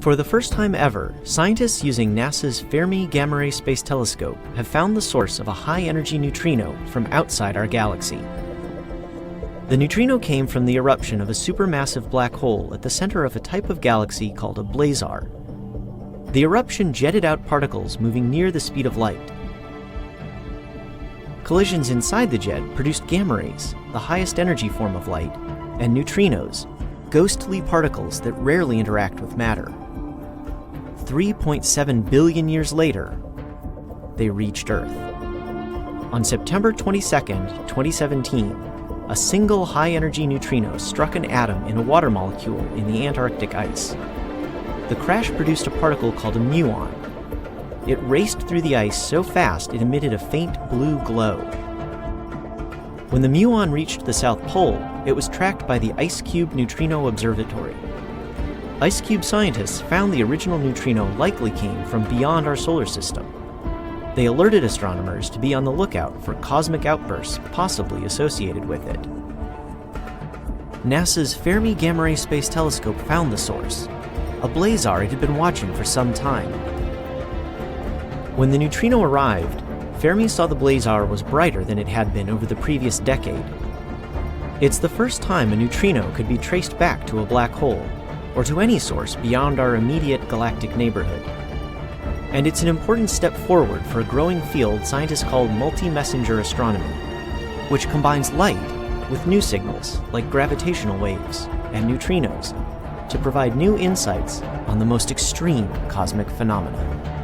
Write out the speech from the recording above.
For the first time ever, scientists using NASA's Fermi Gamma-ray Space Telescope have found the source of a high-energy neutrino from outside our galaxy. The neutrino came from the eruption of a supermassive black hole at the center of a type of galaxy called a blazar. The eruption jetted out particles moving near the speed of light. Collisions inside the jet produced gamma rays, the highest energy form of light, and neutrinos, ghostly particles that rarely interact with matter. 3.7 billion years later, they reached Earth. On September 22, 2017, a single high-energy neutrino struck an atom in a water molecule in the Antarctic ice. The crash produced a particle called a muon. It raced through the ice so fast it emitted a faint blue glow. When the muon reached the South Pole, it was tracked by the IceCube Neutrino Observatory. IceCube scientists found the original neutrino likely came from beyond our solar system. They alerted astronomers to be on the lookout for cosmic outbursts possibly associated with it. NASA's Fermi Gamma-ray Space Telescope found the source, a blazar it had been watching for some time. When the neutrino arrived, Fermi saw the blazar was brighter than it had been over the previous decade. It's the first time a neutrino could be traced back to a black hole, or to any source beyond our immediate galactic neighborhood. And it's an important step forward for a growing field scientists call multi-messenger astronomy, which combines light with new signals like gravitational waves and neutrinos to provide new insights on the most extreme cosmic phenomena.